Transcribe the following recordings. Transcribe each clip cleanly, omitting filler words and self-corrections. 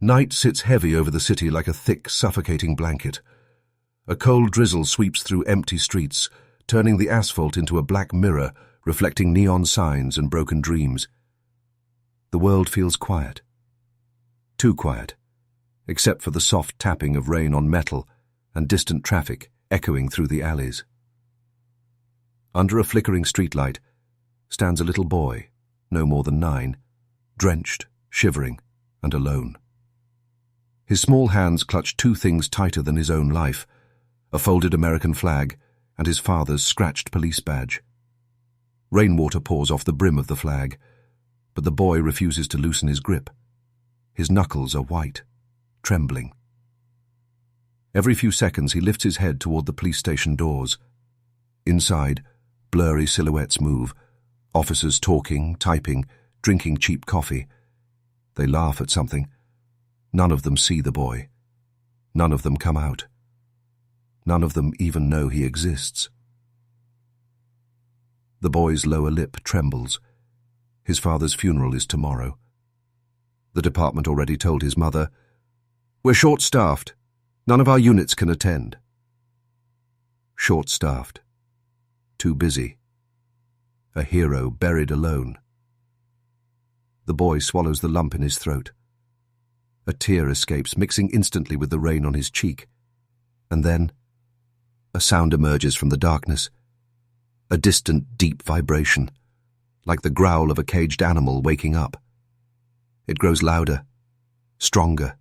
Night sits heavy over the city like a thick, suffocating blanket. A cold drizzle sweeps through empty streets, turning the asphalt into a black mirror, reflecting neon signs and broken dreams. The world feels quiet. Too quiet, except for the soft tapping of rain on metal and distant traffic echoing through the alleys. Under a flickering streetlight stands a little boy, no more than 9, drenched, shivering, and alone. His small hands clutch 2 things tighter than his own life, a folded American flag and his father's scratched police badge. Rainwater pours off the brim of the flag, but the boy refuses to loosen his grip. His knuckles are white, trembling. Every few seconds he lifts his head toward the police station doors. Inside, blurry silhouettes move, officers talking, typing, drinking cheap coffee. They laugh at something. None of them see the boy. None of them come out. None of them even know he exists. The boy's lower lip trembles. His father's funeral is tomorrow. The department already told his mother, "We're short-staffed. None of our units can attend." Short-staffed. Too busy. A hero buried alone. The boy swallows the lump in his throat. A tear escapes, mixing instantly with the rain on his cheek. And then, a sound emerges from the darkness. A distant, deep vibration, like the growl of a caged animal waking up. It grows louder, stronger,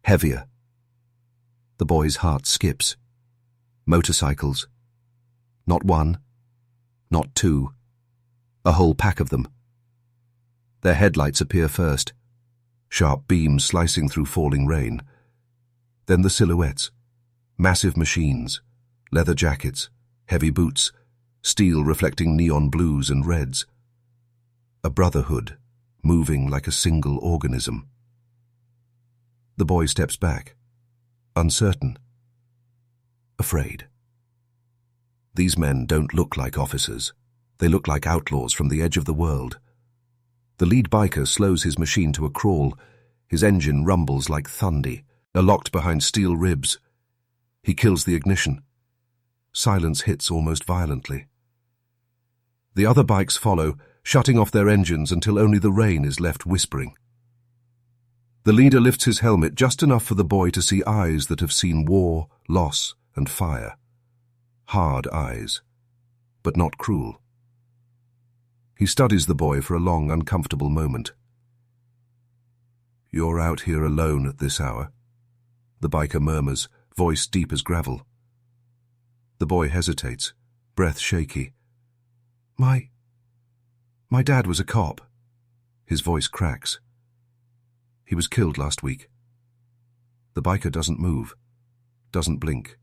heavier. The boy's heart skips. Motorcycles. Not 1, not 2, a whole pack of them. Their headlights appear first, sharp beams slicing through falling rain. Then the silhouettes, massive machines, leather jackets, heavy boots, steel reflecting neon blues and reds. A brotherhood, moving like a single organism. The boy steps back, uncertain, afraid. These men don't look like officers. They look like outlaws from the edge of the world. The lead biker slows his machine to a crawl. His engine rumbles like thunder, locked behind steel ribs. He kills the ignition. Silence hits almost violently. The other bikes follow, shutting off their engines until only the rain is left whispering. The leader lifts his helmet just enough for the boy to see eyes that have seen war, loss, and fire. Hard eyes, but not cruel. He studies the boy for a long, uncomfortable moment. "You're out here alone at this hour," the biker murmurs, voice deep as gravel. The boy hesitates, breath shaky. My dad was a cop." His voice cracks. "He was killed last week." The biker doesn't move, doesn't blink.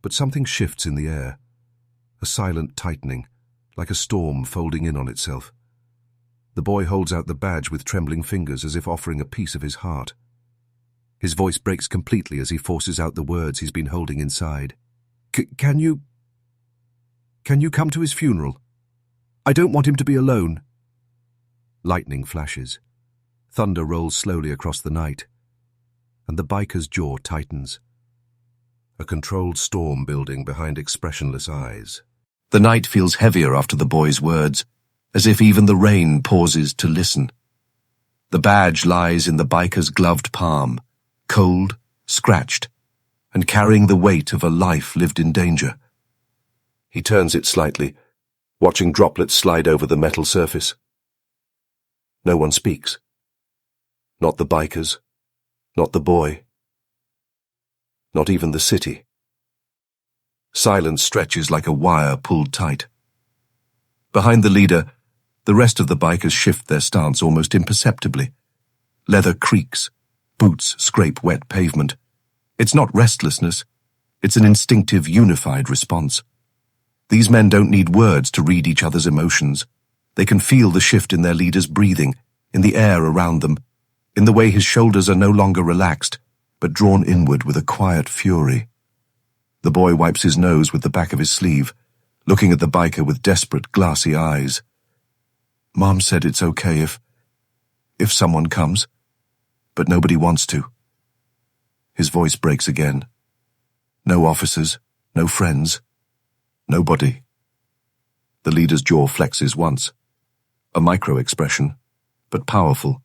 But something shifts in the air, a silent tightening, like a storm folding in on itself. The boy holds out the badge with trembling fingers as if offering a piece of his heart. His voice breaks completely as he forces out the words he's been holding inside. Can you come to his funeral? I don't want him to be alone." Lightning flashes. Thunder rolls slowly across the night, and the biker's jaw tightens. A controlled storm building behind expressionless eyes. The night feels heavier after the boy's words, as if even the rain pauses to listen. The badge lies in the biker's gloved palm, cold, scratched, and carrying the weight of a life lived in danger. He turns it slightly, watching droplets slide over the metal surface. No one speaks. Not the bikers, not the boy, not even the city. Silence stretches like a wire pulled tight. Behind the leader, the rest of the bikers shift their stance almost imperceptibly. Leather creaks, boots scrape wet pavement. It's not restlessness, it's an instinctive, unified response. These men don't need words to read each other's emotions. They can feel the shift in their leader's breathing, in the air around them, in the way his shoulders are no longer relaxed, but drawn inward with a quiet fury. The boy wipes his nose with the back of his sleeve, looking at the biker with desperate, glassy eyes. "Mom said it's okay if someone comes. but nobody wants to. His voice breaks again. No officers, no friends, nobody. The leader's jaw flexes once. A micro-expression, but powerful.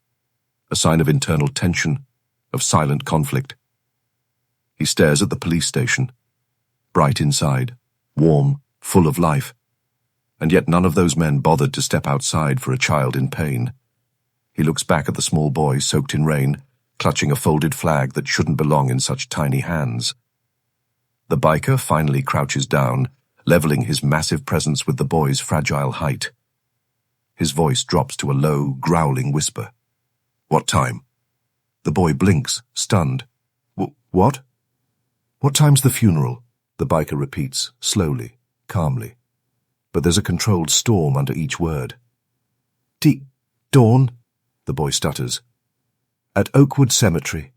A sign of internal tension, of silent conflict. He stares at the police station. Bright inside, warm, full of life. And yet none of those men bothered to step outside for a child in pain. He looks back at the small boy soaked in rain, clutching a folded flag that shouldn't belong in such tiny hands. The biker finally crouches down, leveling his massive presence with the boy's fragile height. His voice drops to a low, growling whisper. "What time?" The boy blinks, stunned. What? What time's the funeral?" The biker repeats, slowly, calmly. But there's a controlled storm under each word. Dawn," the boy stutters. "At Oakwood Cemetery."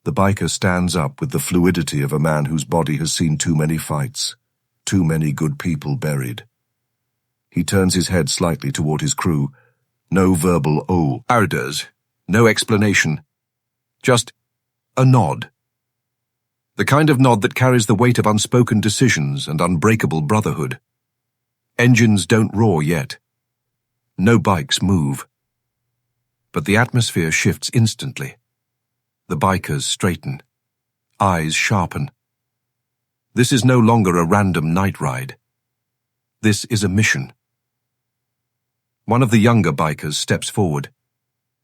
The biker stands up with the fluidity of a man whose body has seen too many fights, too many good people buried. He turns his head slightly toward his crew. No verbal orders, no explanation. Just a nod. The kind of nod that carries the weight of unspoken decisions and unbreakable brotherhood. Engines don't roar yet. No bikes move. But the atmosphere shifts instantly. The bikers straighten. Eyes sharpen. This is no longer a random night ride. This is a mission. One of the younger bikers steps forward.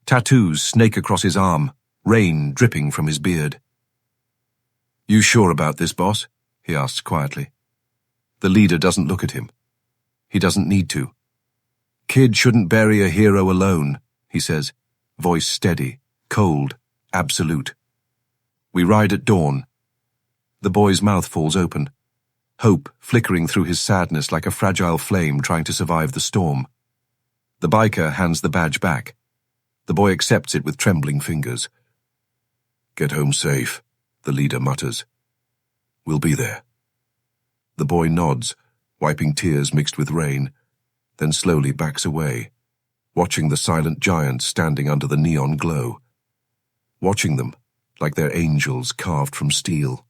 Tattoos snake across his arm, rain dripping from his beard. "You sure about this, boss?" he asks quietly. The leader doesn't look at him. He doesn't need to. "Kid shouldn't bury a hero alone," he says, voice steady, cold, absolute. "We ride at dawn." The boy's mouth falls open, hope flickering through his sadness like a fragile flame trying to survive the storm. The biker hands the badge back. The boy accepts it with trembling fingers. "Get home safe," the leader mutters. "We'll be there." The boy nods, wiping tears mixed with rain, then slowly backs away, watching the silent giants standing under the neon glow. Watching them like they're angels carved from steel.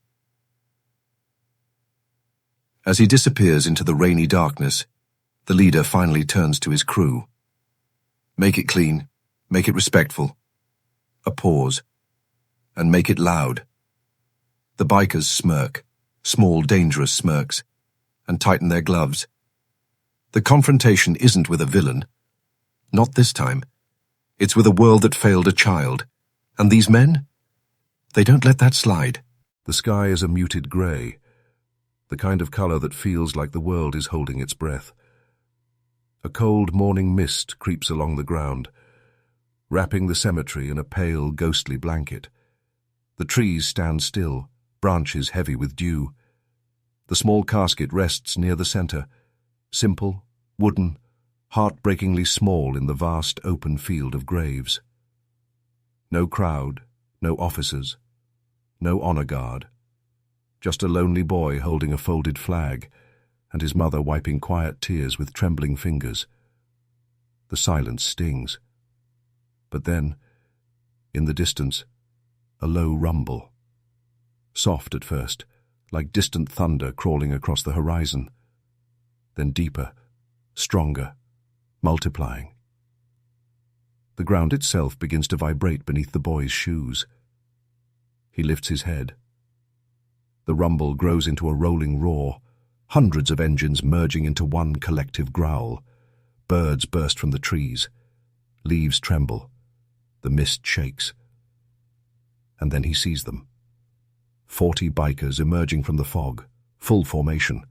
As he disappears into the rainy darkness, the leader finally turns to his crew. "Make it clean, make it respectful." A pause. "And make it loud." The bikers smirk, small dangerous smirks, and tighten their gloves. The confrontation isn't with a villain. Not this time. It's with a world that failed a child. And these men? They don't let that slide. The sky is a muted grey, the kind of colour that feels like the world is holding its breath. A cold morning mist creeps along the ground, wrapping the cemetery in a pale, ghostly blanket. The trees stand still, branches heavy with dew. The small casket rests near the centre, simple, wooden, heartbreakingly small in the vast open field of graves. No crowd, no officers, no honour guard. Just a lonely boy holding a folded flag, and his mother wiping quiet tears with trembling fingers. The silence stings. But then, in the distance, a low rumble. Soft at first, like distant thunder crawling across the horizon. Then deeper, stronger, multiplying. The ground itself begins to vibrate beneath the boy's shoes. He lifts his head. The rumble grows into a rolling roar, hundreds of engines merging into one collective growl. Birds burst from the trees. Leaves tremble. The mist shakes. And then he sees them. 40 bikers emerging from the fog, full formation,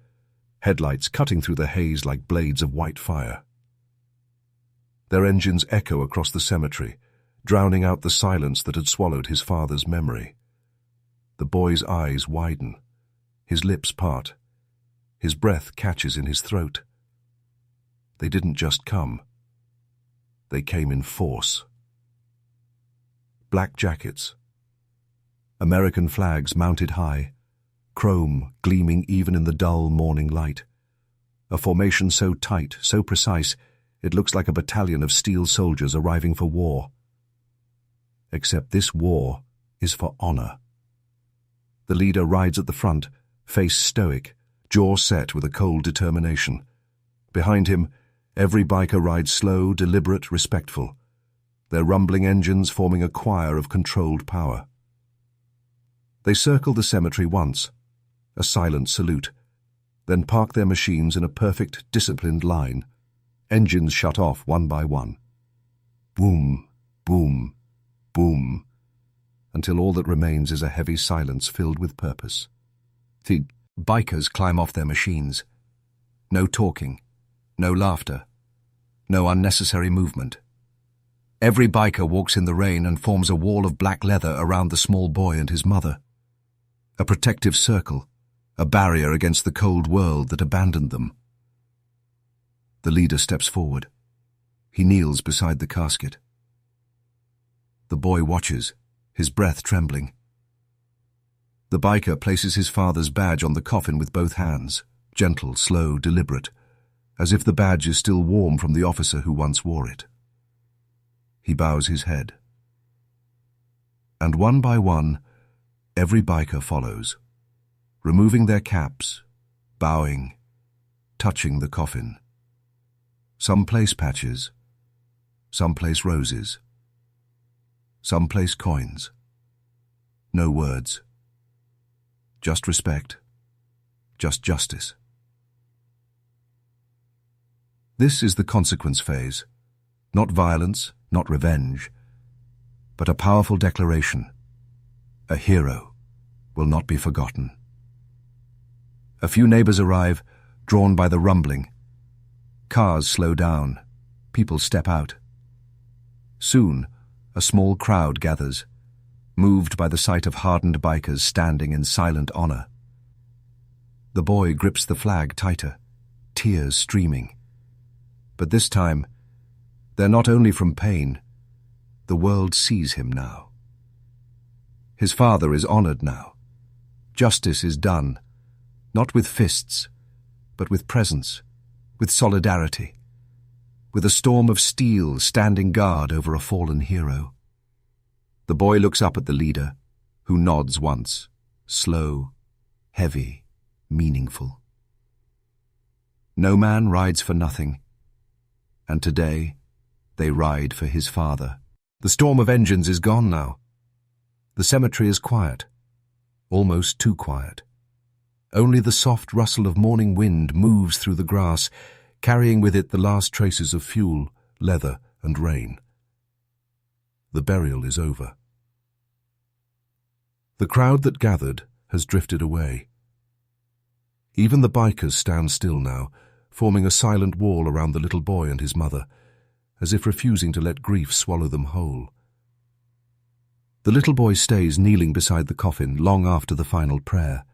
headlights cutting through the haze like blades of white fire. Their engines echo across the cemetery, drowning out the silence that had swallowed his father's memory. The boy's eyes widen, his lips part, his breath catches in his throat. They didn't just come. They came in force. Black jackets. American flags mounted high, chrome gleaming even in the dull morning light. A formation so tight, so precise, it looks like a battalion of steel soldiers arriving for war. except this war is for honor. The leader rides at the front, face stoic, jaw set with a cold determination. Behind him, every biker rides slow, deliberate, respectful, their rumbling engines forming a choir of controlled power. They circle the cemetery once, a silent salute, then park their machines in a perfect, disciplined line. Engines shut off one by one. Boom, boom, boom, until all that remains is a heavy silence filled with purpose. The bikers climb off their machines. No talking, no laughter, no unnecessary movement. Every biker walks in the rain and forms a wall of black leather around the small boy and his mother. A protective circle, a barrier against the cold world that abandoned them. The leader steps forward. He kneels beside the casket. The boy watches, his breath trembling. The biker places his father's badge on the coffin with both hands, gentle, slow, deliberate, as if the badge is still warm from the officer who once wore it. He bows his head. And one by one, every biker follows, removing their caps, bowing, touching the coffin. Some place patches, some place roses, some place coins. No words. Just respect, just justice. This is the consequence phase. Not violence, not revenge, but a powerful declaration. A hero will not be forgotten. A few neighbors arrive, drawn by the rumbling. Cars slow down. People step out. Soon, a small crowd gathers, moved by the sight of hardened bikers standing in silent honor. The boy grips the flag tighter, tears streaming. But this time, they're not only from pain. The world sees him now. His father is honored now. Justice is done, not with fists, but with presence, with solidarity, with a storm of steel standing guard over a fallen hero. The boy looks up at the leader, who nods once, slow, heavy, meaningful. No man rides for nothing, and today they ride for his father. The storm of engines is gone now. The cemetery is quiet, almost too quiet. Only the soft rustle of morning wind moves through the grass, carrying with it the last traces of fuel, leather, and rain. The burial is over. The crowd that gathered has drifted away. Even the bikers stand still now, forming a silent wall around the little boy and his mother, as if refusing to let grief swallow them whole. The little boy stays kneeling beside the coffin long after the final prayer.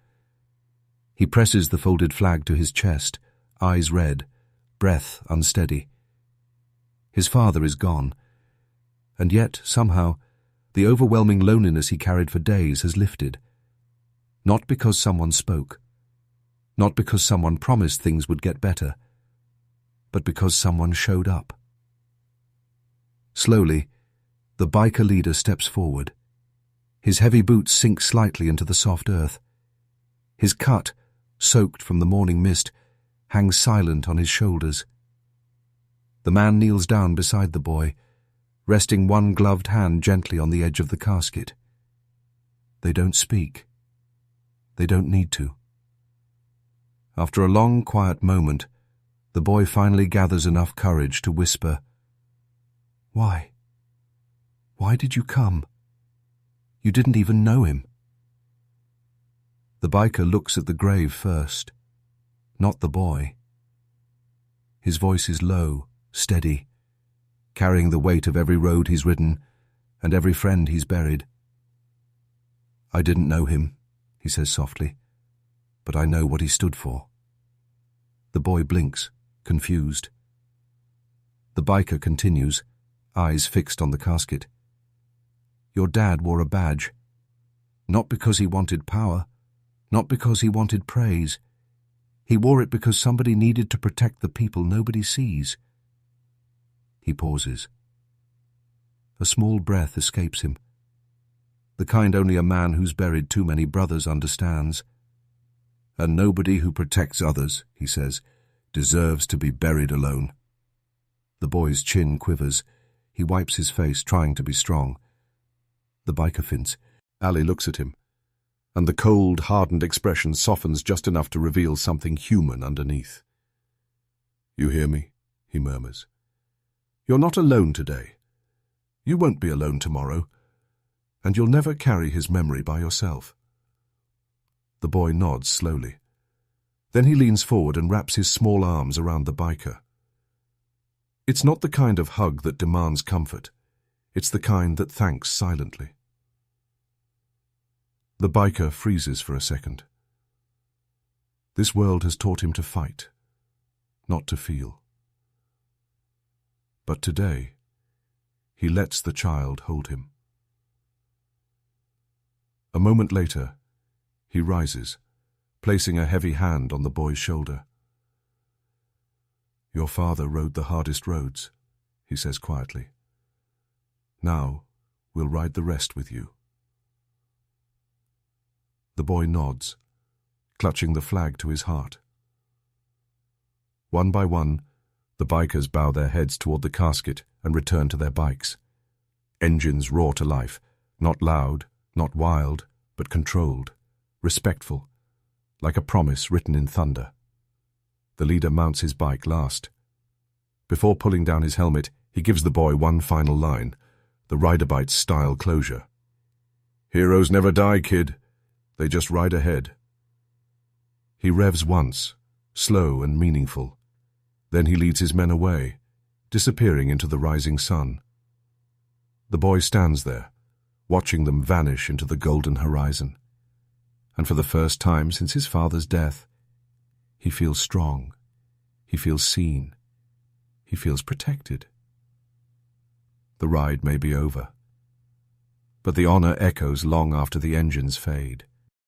He presses the folded flag to his chest, eyes red, breath unsteady. His father is gone, and yet, somehow, the overwhelming loneliness he carried for days has lifted. Not because someone spoke, not because someone promised things would get better, but because someone showed up. Slowly, the biker leader steps forward. His heavy boots sink slightly into the soft earth. His cut, soaked from the morning mist, hangs silent on his shoulders. The man kneels down beside the boy, resting one gloved hand gently on the edge of the casket. They don't speak. They don't need to. After a long, quiet moment, the boy finally gathers enough courage to whisper, "Why? Why did you come? You didn't even know him." The biker looks at the grave first, not the boy. His voice is low, steady, carrying the weight of every road he's ridden and every friend he's buried. "I didn't know him," he says softly, "but I know what he stood for." The boy blinks, confused. The biker continues, eyes fixed on the casket. "Your dad wore a badge, not because he wanted power, not because he wanted praise. He wore it because somebody needed to protect the people nobody sees." He pauses. A small breath escapes him, the kind only a man who's buried too many brothers understands. And nobody who protects others, he says, deserves to be buried alone. The boy's chin quivers. He wipes his face, trying to be strong. The biker faints. Ali looks at him, and the cold, hardened expression softens just enough to reveal something human underneath. "You hear me?" he murmurs. "You're not alone today. You won't be alone tomorrow, and you'll never carry his memory by yourself." The boy nods slowly. Then he leans forward and wraps his small arms around the biker. It's not the kind of hug that demands comfort. It's the kind that thanks silently. The biker freezes for a second. This world has taught him to fight, not to feel. But today, he lets the child hold him. A moment later, he rises, placing a heavy hand on the boy's shoulder. "Your father rode the hardest roads," he says quietly. "Now, we'll ride the rest with you." The boy nods, clutching the flag to his heart. One by one, the bikers bow their heads toward the casket and return to their bikes. Engines roar to life, not loud, not wild, but controlled, respectful, like a promise written in thunder. The leader mounts his bike last. Before pulling down his helmet, he gives the boy one final line, the Riderbite style closure. "Heroes never die, kid. They just ride ahead." He revs once, slow and meaningful. Then he leads his men away, disappearing into the rising sun. The boy stands there, watching them vanish into the golden horizon. And for the first time since his father's death, he feels strong. He feels seen. He feels protected. The ride may be over, but the honor echoes long after the engines fade.